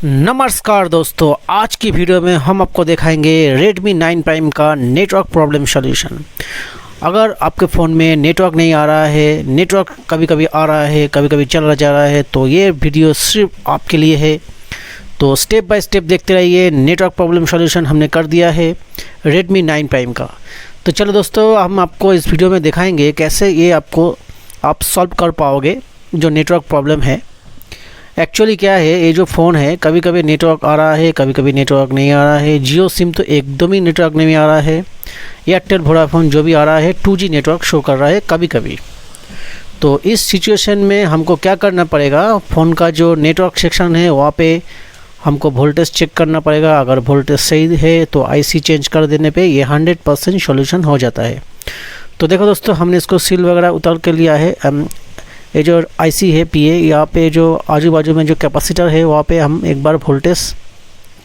नमस्कार दोस्तों, आज की वीडियो में हम आपको दिखाएंगे Redmi 9 Prime का नेटवर्क प्रॉब्लम सॉल्यूशन। अगर आपके फ़ोन में नेटवर्क नहीं आ रहा है, नेटवर्क कभी कभी आ रहा है, कभी कभी चला जा रहा है, तो ये वीडियो सिर्फ आपके लिए है। तो स्टेप बाय स्टेप देखते रहिए। नेटवर्क प्रॉब्लम सॉल्यूशन हमने कर दिया है Redmi 9 Prime का। तो चलो दोस्तों, हम आपको इस वीडियो में दिखाएंगे कैसे ये आप सॉल्व कर पाओगे जो नेटवर्क प्रॉब्लम है। एक्चुअली क्या है, ये जो फ़ोन है कभी कभी नेटवर्क आ रहा है, कभी कभी नेटवर्क नहीं आ रहा है। जियो सिम तो एकदम ही नेटवर्क नहीं आ रहा है। एयरटेल वोडाफोन जो भी आ रहा है 2G नेटवर्क शो कर रहा है कभी कभी। तो इस सिचुएशन में हमको क्या करना पड़ेगा, फ़ोन का जो नेटवर्क सेक्शन है वहाँ पे हमको वोल्टेज चेक करना पड़ेगा। अगर वोल्टेज सही है तो आईसी चेंज कर देने पे ये 100% सॉल्यूशन हो जाता है। तो देखो दोस्तों, हमने इसको सील वगैरह उतार के लिया है। ये जो आईसी है PA, यहाँ पे जो आजू बाजू में जो कैपेसिटर है वहाँ पे हम एक बार वोल्टेज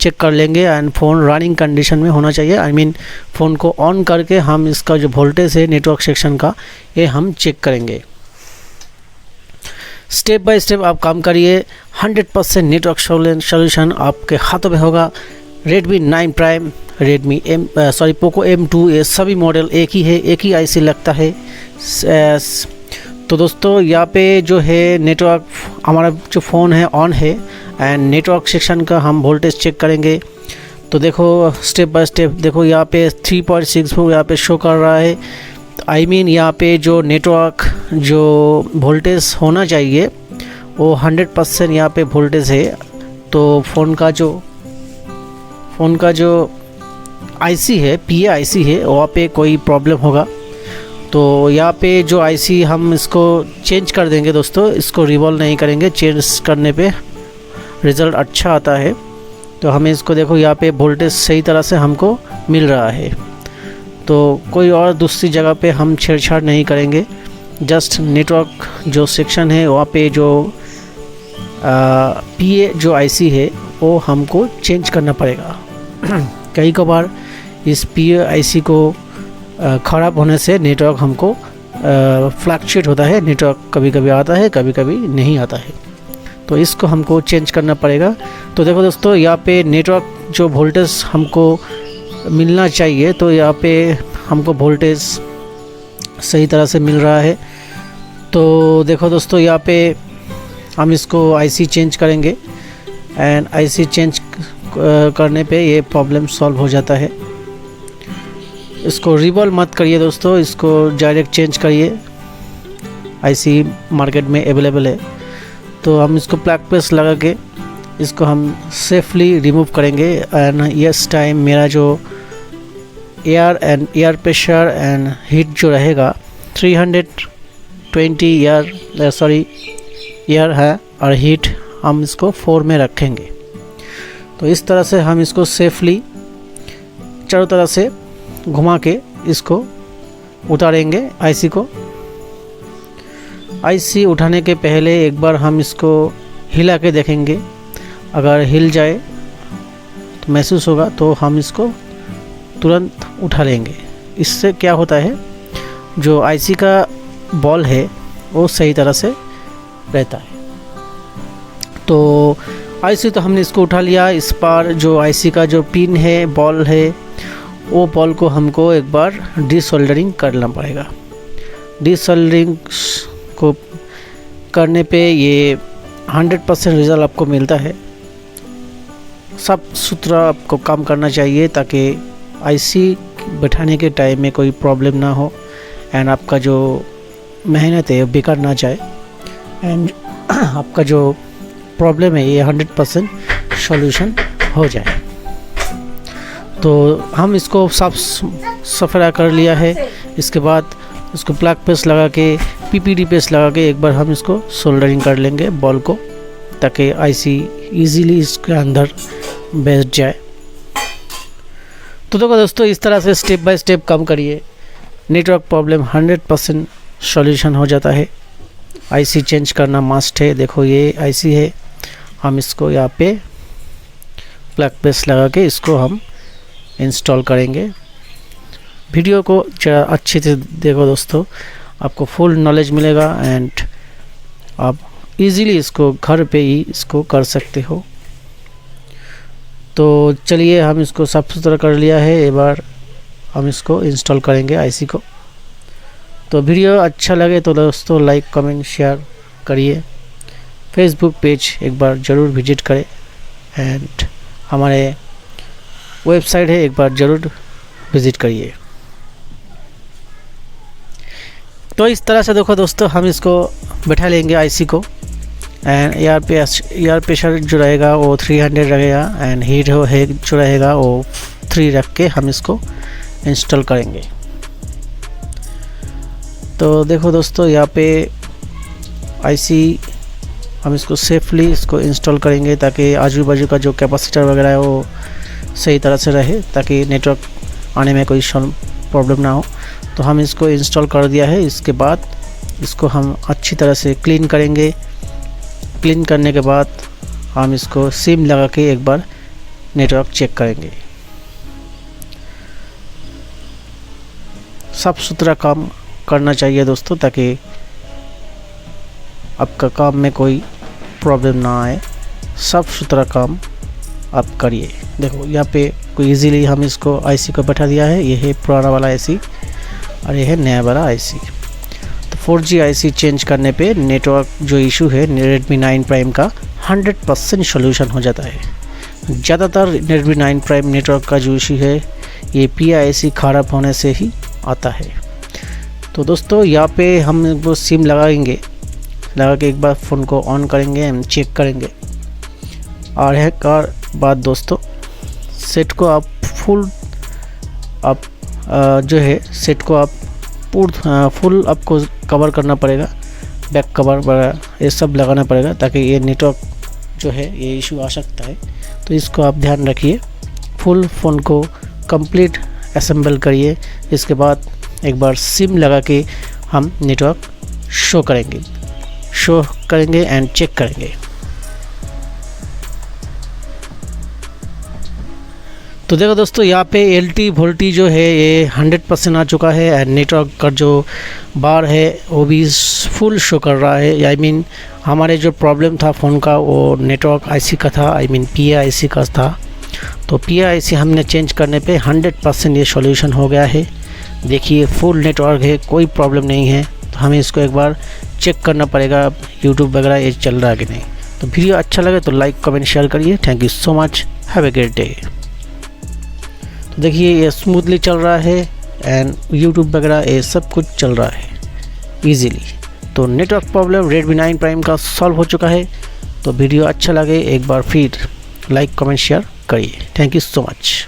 चेक कर लेंगे एंड फ़ोन रनिंग कंडीशन में होना चाहिए। आई मीन फ़ोन को ऑन करके हम इसका जो वोल्टेज है नेटवर्क सेक्शन का ये हम चेक करेंगे। स्टेप बाय स्टेप आप काम करिए। 100% नेटवर्क सॉल्यूशन आपके हाथों में होगा। Redmi 9 Prime, Poco M2, ये सभी मॉडल एक ही है, एक ही आईसी लगता है। तो दोस्तों, यहाँ पे जो है नेटवर्क हमारा जो फ़ोन है ऑन है एंड नेटवर्क सेक्शन का हम वोल्टेज चेक करेंगे। तो देखो स्टेप बाय स्टेप, देखो यहाँ पे 3.64 यहाँ पे शो कर रहा है। आई मीन यहाँ पे जो नेटवर्क जो वोल्टेज होना चाहिए वो 100% यहाँ पे वोल्टेज है। तो फ़ोन का जो आईसी है, PA आईसी है, वहाँ पे कोई प्रॉब्लम होगा। तो यहाँ पे जो आईसी हम इसको चेंज कर देंगे दोस्तों, इसको रिवॉल्व नहीं करेंगे। चेंज करने पे रिज़ल्ट अच्छा आता है। तो हमें इसको देखो, यहाँ पे वोल्टेज सही तरह से हमको मिल रहा है। तो कोई और दूसरी जगह पे हम छेड़छाड़ नहीं करेंगे। जस्ट नेटवर्क जो सेक्शन है वहाँ पे जो PA जो आईसी है वो हमको चेंज करना पड़ेगा। कई कबार इस PA आईसी को ख़राब होने से नेटवर्क हमको फ्लक्चुएट होता है। नेटवर्क कभी कभी आता है, कभी कभी नहीं आता है। तो इसको हमको चेंज करना पड़ेगा। तो देखो दोस्तों, यहाँ पे नेटवर्क जो वोल्टेज हमको मिलना चाहिए, तो यहाँ पे हमको वोल्टेज सही तरह से मिल रहा है। तो देखो दोस्तों, यहाँ पे हम इसको आईसी चेंज करेंगे एंड आईसी चेंज करने पे ये प्रॉब्लम सॉल्व हो जाता है। इसको रिवॉल्व मत करिए दोस्तों, इसको डायरेक्ट चेंज करिए। आईसी मार्केट में अवेलेबल है। तो हम इसको प्लग प्रेस लगा के इसको हम सेफली रिमूव करेंगे। एंड यस टाइम मेरा जो एयर प्रेशर एंड हीट जो रहेगा 320 एयर है और हीट हम इसको 4 में रखेंगे। तो इस तरह से हम इसको सेफली चारों तरह से घुमा के इसको उतारेंगे आईसी को। आईसी उठाने के पहले एक बार हम इसको हिला के देखेंगे। अगर हिल जाए तो महसूस होगा तो हम इसको तुरंत उठा लेंगे। इससे क्या होता है, जो आईसी का बॉल है वो सही तरह से रहता है। तो आईसी तो हमने इसको उठा लिया। इस बार जो आईसी का जो पिन है, बॉल है, वो बॉल को हमको एक बार डिसोल्डरिंग करना पड़ेगा। डिसोल्डरिंग को करने पे ये 100% रिज़ल्ट आपको मिलता है। सब सुथरा आपको काम करना चाहिए ताकि आईसी बैठाने के टाइम में कोई प्रॉब्लम ना हो एंड आपका जो मेहनत है बेकार ना जाए एंड आपका जो प्रॉब्लम है ये 100% सॉल्यूशन हो जाए। तो हम इसको साफ सफरा कर लिया है। इसके बाद इसको प्लग पेस्ट लगा के, PPD पेस्ट लगा के एक बार हम इसको सोल्डरिंग कर लेंगे बॉल को, ताकि आईसी इजीली इसके अंदर बैठ जाए। तो देखो दोस्तों, इस तरह से स्टेप बाय स्टेप काम करिए। नेटवर्क प्रॉब्लम 100% सॉल्यूशन हो जाता है। आईसी चेंज करना मस्ट है। देखो ये आईसी है, हम इसको यहाँ पे प्लग पेस्ट लगा के इसको हम इंस्टॉल करेंगे। वीडियो को जरा अच्छे से देखो दोस्तों, आपको फुल नॉलेज मिलेगा एंड आप इजीली इसको घर पे ही इसको कर सकते हो। तो चलिए हम इसको साफ सुथरा कर लिया है, एक बार हम इसको इंस्टॉल करेंगे आईसी को। तो वीडियो अच्छा लगे तो दोस्तों लाइक कमेंट शेयर करिए, फेसबुक पेज एक बार ज़रूर विजिट करें एंड हमारे वेबसाइट है एक बार ज़रूर विज़िट करिए। तो इस तरह से देखो दोस्तों हम इसको बैठा लेंगे आईसी को एंड एयर प्रेशर जो रहेगा वो 300 रहेगा एंड हीट जो रहेगा वो 3 रख के हम इसको इंस्टॉल करेंगे। तो देखो दोस्तों यहाँ पे आईसी हम इसको सेफली इसको इंस्टॉल करेंगे ताकि आजू बाजू का जो कैपेसिटर वगैरह है वो सही तरह से रहे, ताकि नेटवर्क आने में कोई प्रॉब्लम ना हो। तो हम इसको इंस्टॉल कर दिया है। इसके बाद इसको हम अच्छी तरह से क्लीन करेंगे। क्लीन करने के बाद हम इसको सिम लगा के एक बार नेटवर्क चेक करेंगे। साफ सुथरा काम करना चाहिए दोस्तों, ताकि आपका काम में कोई प्रॉब्लम ना आए। साफ सुथरा काम आप करिए। देखो यहाँ पे कोई इजीली हम इसको आईसी को बैठा दिया है। ये है पुराना वाला आईसी और ये है नया वाला आईसी। तो 4G आईसी चेंज करने पे नेटवर्क जो इशू है Redmi 9 Prime का 100% सोल्यूशन हो जाता है। ज़्यादातर Redmi 9 Prime नेटवर्क का जो इशू है ये PIC ख़राब होने से ही आता है। तो दोस्तों यहाँ पे हम वो सिम लगाएंगे, लगा के एक बार फ़ोन को ऑन करेंगे एंड चेक करेंगे। और एक बात दोस्तों, सेट को आप जो है सेट को आप फुल आपको कवर करना पड़ेगा। बैक कवर वगैरह ये सब लगाना पड़ेगा, ताकि ये नेटवर्क जो है ये इशू आ सकता है। तो इसको आप ध्यान रखिए। फुल फ़ोन को कंप्लीट असेंबल करिए। इसके बाद एक बार सिम लगा के हम नेटवर्क शो करेंगे एंड चेक करेंगे। तो देखो दोस्तों यहाँ पे LT वोल्टी जो है ये 100% आ चुका है एंड नेटवर्क का जो बार है वो भी फुल शो कर रहा है। आई मीन हमारे जो प्रॉब्लम था फ़ोन का वो नेटवर्क आईसी का था, आई मीन PIC का था। तो PIC हमने चेंज करने पे 100% ये सॉल्यूशन हो गया है। देखिए फुल नेटवर्क है, कोई प्रॉब्लम नहीं है। तो हमें इसको एक बार चेक करना पड़ेगा यूट्यूब वगैरह ये चल रहा है कि नहीं। तो वीडियो अच्छा लगे तो लाइक कमेंट शेयर करिए। Thank you so much, have a great day. तो देखिए ये स्मूथली चल रहा है एंड यूट्यूब वगैरह ये सब कुछ चल रहा है ईजीली। तो नेटवर्क प्रॉब्लम Redmi 9 Prime का सॉल्व हो चुका है। तो वीडियो अच्छा लगे एक बार फिर लाइक कमेंट शेयर करिए। Thank you so much.